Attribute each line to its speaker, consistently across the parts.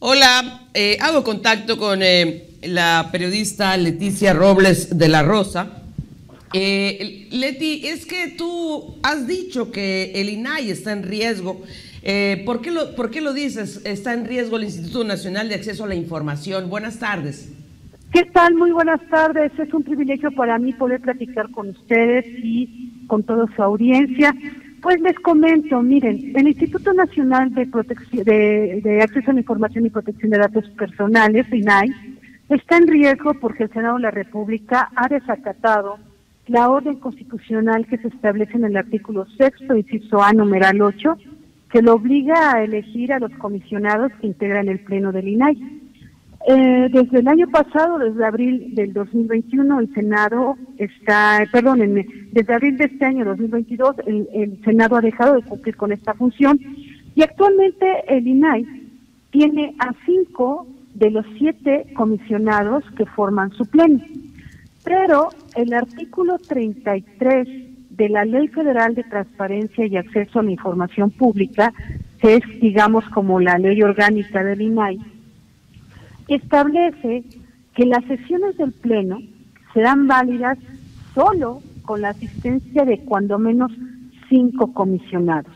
Speaker 1: Hola, hago contacto con la periodista Leticia Robles de la Rosa. Leti, es que tú has dicho que el INAI está en riesgo. ¿Por qué lo dices? Está en riesgo el Instituto Nacional de Acceso a la Información. Buenas tardes.
Speaker 2: ¿Qué tal? Muy buenas tardes. Es un privilegio para mí poder platicar con ustedes y con toda su audiencia. Pues les comento, miren, el Instituto Nacional de Acceso a la Información y Protección de Datos Personales, INAI, está en riesgo porque el Senado de la República ha desacatado la orden constitucional que se establece en el artículo 6º, inciso A, numeral 8, que lo obliga a elegir a los comisionados que integran el Pleno del INAI. Desde el año pasado, desde abril del 2021, el Senado desde abril de este año 2022, el Senado ha dejado de cumplir con esta función y actualmente el INAI tiene a 5 de los 7 comisionados que forman su pleno. Pero el artículo 33 de la Ley Federal de Transparencia y Acceso a la Información Pública, que es, digamos, como la ley orgánica del INAI, establece que las sesiones del Pleno serán válidas solo con la asistencia de cuando menos 5 comisionados.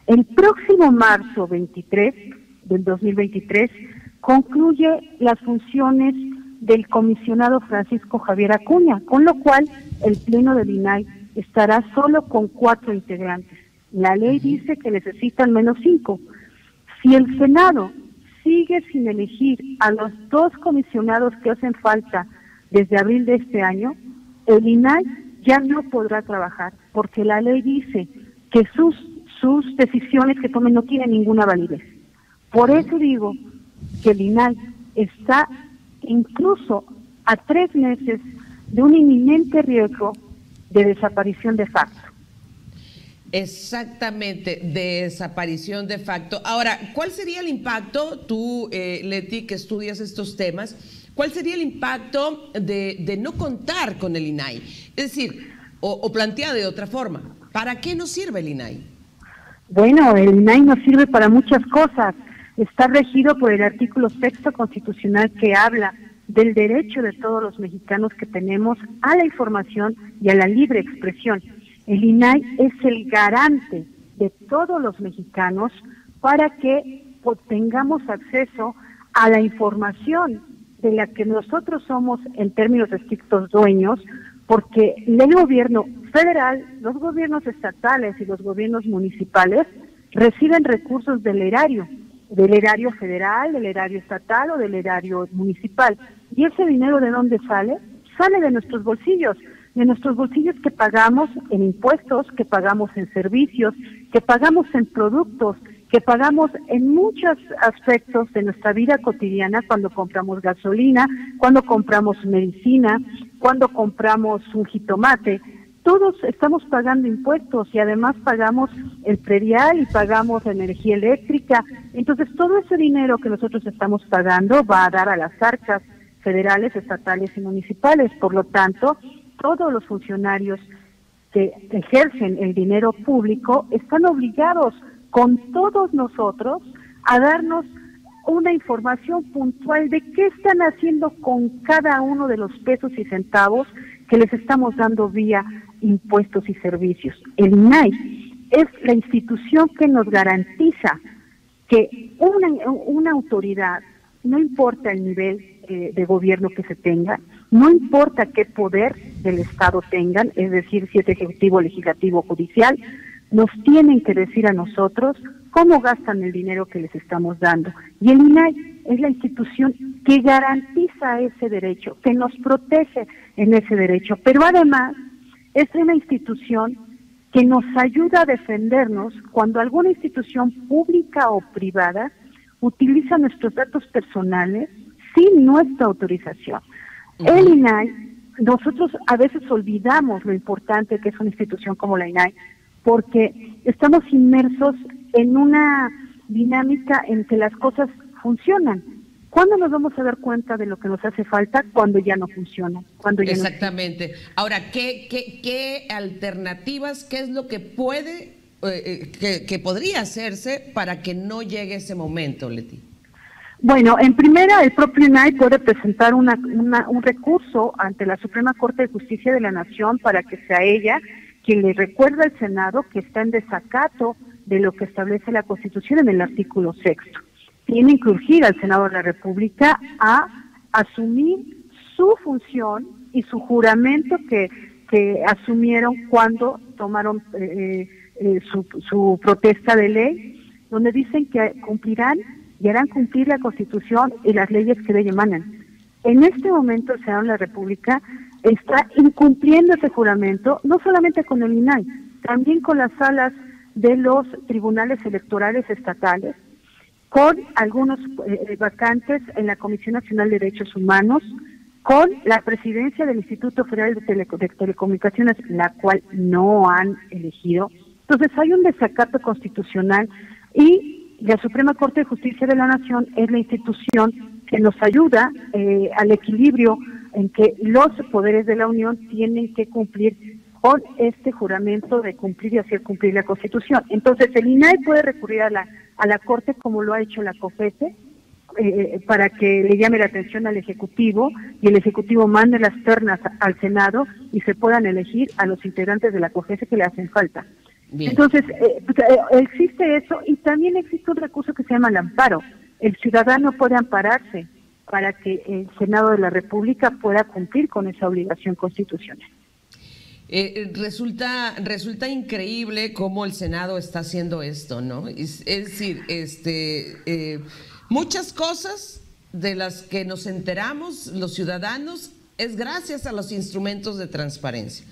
Speaker 2: El próximo marzo 23 del 2023 concluye las funciones del comisionado Francisco Javier Acuña, con lo cual el Pleno del INAI estará solo con 4 integrantes. La ley dice que necesitan menos 5. Si el Senado sigue sin elegir a los 2 comisionados que hacen falta desde abril de este año, el INAI ya no podrá trabajar, porque la ley dice que sus decisiones que tomen no tienen ninguna validez. Por eso digo que el INAI está incluso a 3 meses de un inminente riesgo de desaparición de facto.
Speaker 1: Exactamente, desaparición de facto. Ahora, ¿cuál sería el impacto, tú, Leti, que estudias estos temas, cuál sería el impacto de no contar con el INAI? Es decir, o planteado de otra forma, ¿para qué nos sirve el INAI?
Speaker 2: Bueno, el INAI nos sirve para muchas cosas. Está regido por el artículo 6º constitucional que habla del derecho de todos los mexicanos que tenemos a la información y a la libre expresión. El INAI es el garante de todos los mexicanos para que tengamos acceso a la información de la que nosotros somos en términos estrictos dueños, porque el gobierno federal, los gobiernos estatales y los gobiernos municipales reciben recursos del erario federal, del erario estatal o del erario municipal. ¿Y ese dinero de dónde sale? Sale de nuestros bolsillos que pagamos en impuestos, que pagamos en servicios, que pagamos en productos, que pagamos en muchos aspectos de nuestra vida cotidiana, cuando compramos gasolina, cuando compramos medicina, cuando compramos un jitomate. Todos estamos pagando impuestos y además pagamos el predial y pagamos la energía eléctrica. Entonces todo ese dinero que nosotros estamos pagando va a dar a las arcas federales, estatales y municipales. Por lo tanto, todos los funcionarios que ejercen el dinero público están obligados con todos nosotros a darnos una información puntual de qué están haciendo con cada uno de los pesos y centavos que les estamos dando vía impuestos y servicios. El INAI es la institución que nos garantiza que una autoridad, no importa el nivel de gobierno que se tenga, no importa qué poder del Estado tengan, es decir, si es ejecutivo, legislativo, judicial, nos tienen que decir a nosotros cómo gastan el dinero que les estamos dando. Y el INAI es la institución que garantiza ese derecho, que nos protege en ese derecho, pero además es una institución que nos ayuda a defendernos cuando alguna institución pública o privada utiliza nuestros datos personales sin nuestra autorización. El INAI, nosotros a veces olvidamos lo importante que es una institución como la INAI, porque estamos inmersos en una dinámica en que las cosas funcionan. ¿Cuándo nos vamos a dar cuenta de lo que nos hace falta? Cuando ya no funciona.
Speaker 1: Exactamente. Ahora, ¿qué alternativas, qué es lo que que podría hacerse para que no llegue ese momento, Leti?
Speaker 2: Bueno, en primera, el propio INAI puede presentar un recurso ante la Suprema Corte de Justicia de la Nación para que sea ella quien le recuerde al Senado que está en desacato de lo que establece la Constitución en el artículo 6. Tiene que urgir al Senado de la República a asumir su función y su juramento que asumieron cuando tomaron su protesta de ley, donde dicen que cumplirán y harán cumplir la Constitución y las leyes que de ella emanan. En este momento el Senado de la República está incumpliendo ese juramento, no solamente con el INAI, también con las salas de los tribunales electorales estatales, con algunos vacantes en la Comisión Nacional de Derechos Humanos, con la presidencia del Instituto Federal de Telecomunicaciones, la cual no han elegido. Entonces hay un desacato constitucional y la Suprema Corte de Justicia de la Nación es la institución que nos ayuda al equilibrio en que los poderes de la Unión tienen que cumplir con este juramento de cumplir y hacer cumplir la Constitución. Entonces el INAI puede recurrir a la Corte como lo ha hecho la COFESE, para que le llame la atención al Ejecutivo y el Ejecutivo mande las ternas al Senado y se puedan elegir a los integrantes de la COFESE que le hacen falta. Bien. Entonces, existe eso y también existe un recurso que se llama el amparo. El ciudadano puede ampararse para que el Senado de la República pueda cumplir con esa obligación constitucional.
Speaker 1: Resulta increíble cómo el Senado está haciendo esto, ¿no? Es decir, muchas cosas de las que nos enteramos los ciudadanos es gracias a los instrumentos de transparencia.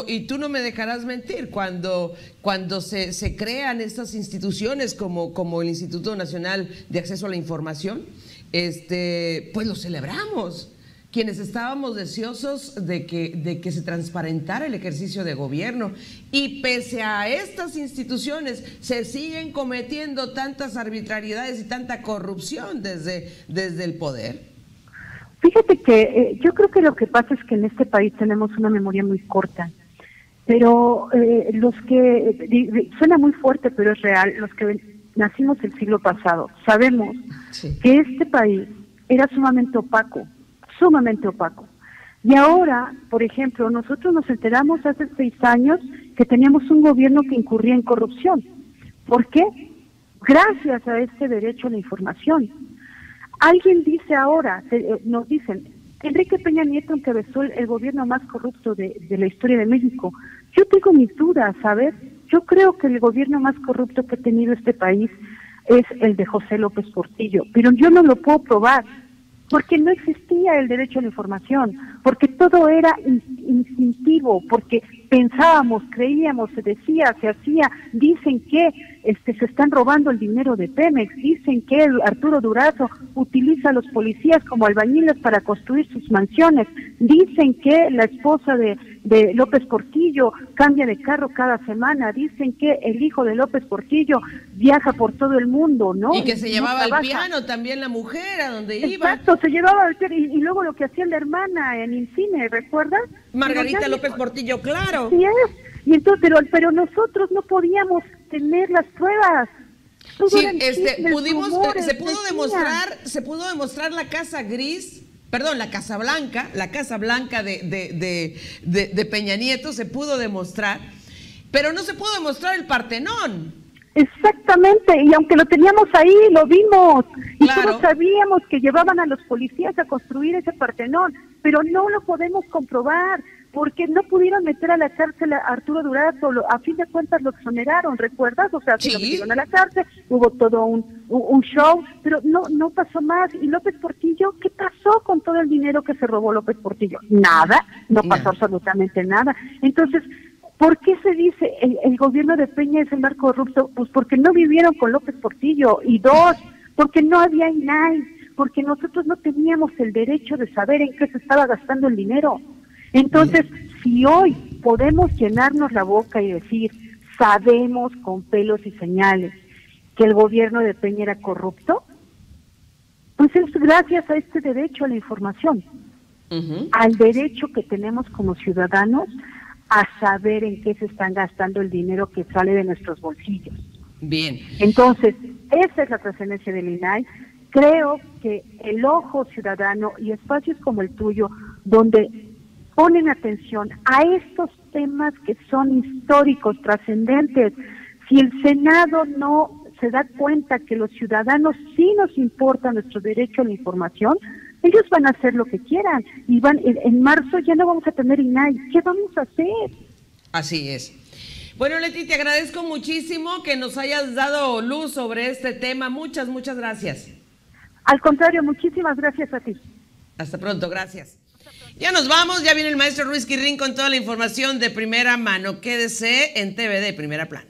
Speaker 1: Y tú no me dejarás mentir, cuando se crean estas instituciones como el Instituto Nacional de Acceso a la Información, pues lo celebramos. Quienes estábamos deseosos de que se transparentara el ejercicio de gobierno, y pese a estas instituciones se siguen cometiendo tantas arbitrariedades y tanta corrupción desde el poder.
Speaker 2: Fíjate que yo creo que lo que pasa es que en este país tenemos una memoria muy corta, pero suena muy fuerte, pero es real, los que nacimos el siglo pasado, sabemos que este país era sumamente opaco. Y ahora, por ejemplo, nosotros nos enteramos hace 6 años que teníamos un gobierno que incurría en corrupción. ¿Por qué? Gracias a este derecho a la información. Alguien dice ahora, nos dicen, Enrique Peña Nieto encabezó el gobierno más corrupto de la historia de México. Yo tengo mis dudas, ¿sabes? Yo creo que el gobierno más corrupto que ha tenido este país es el de José López Portillo, pero yo no lo puedo probar, porque no existía el derecho a la información, porque todo era instintivo, porque pensábamos, creíamos, se decía, se hacía, dicen que se están robando el dinero de Pemex, dicen que Arturo Durazo utiliza a los policías como albañiles para construir sus mansiones, dicen que la esposa de López Portillo cambia de carro cada semana, dicen que el hijo de López Portillo viaja por todo el mundo, ¿no?
Speaker 1: Y que se llevaba el piano también la mujer a donde iba.
Speaker 2: Exacto, se llevaba el piano y luego lo que hacía la hermana en Incine, ¿recuerdas?
Speaker 1: Margarita López Portillo, claro.
Speaker 2: Sí es. Y entonces, pero nosotros no podíamos tener las pruebas.
Speaker 1: Sí, se pudo demostrar la Casa Gris, perdón, la Casa Blanca de Peña Nieto se pudo demostrar, pero no se pudo demostrar el Partenón.
Speaker 2: Exactamente, y aunque lo teníamos ahí, lo vimos, y
Speaker 1: claro,
Speaker 2: todos sabíamos que llevaban a los policías a construir ese Partenón, pero no lo podemos comprobar, porque no pudieron meter a la cárcel a Arturo Durazo, a fin de cuentas lo exoneraron, ¿recuerdas? O sea, sí, lo metieron a la cárcel, hubo todo un show, pero no pasó más. Y López Portillo, ¿qué pasó con todo el dinero que se robó López Portillo? Nada, no pasó absolutamente nada. Entonces, ¿por qué se dice el gobierno de Peña es el más corrupto? Pues porque no vivieron con López Portillo. Y 2, porque no había INAI, porque nosotros no teníamos el derecho de saber en qué se estaba gastando el dinero. Entonces, si hoy podemos llenarnos la boca y decir, sabemos con pelos y señales que el gobierno de Peña era corrupto, pues es gracias a este derecho a la información, al derecho que tenemos como ciudadanos a saber en qué se están gastando el dinero que sale de nuestros bolsillos.
Speaker 1: Bien.
Speaker 2: Entonces, esa es la trascendencia del INAI. creo que el ojo ciudadano y espacios como el tuyo, donde ponen atención a estos temas que son históricos, trascendentes, si el Senado no se da cuenta que los ciudadanos sí nos importa nuestro derecho a la información, ellos van a hacer lo que quieran y en marzo ya no vamos a tener INAI. ¿Qué vamos a hacer?
Speaker 1: Así es. Bueno, Leti, te agradezco muchísimo que nos hayas dado luz sobre este tema. Muchas gracias.
Speaker 2: Al contrario, muchísimas gracias a ti.
Speaker 1: Hasta pronto, gracias. Ya nos vamos, ya viene el maestro Ruiz Quirrín con toda la información de primera mano. Quédese en TVD Primera Plana.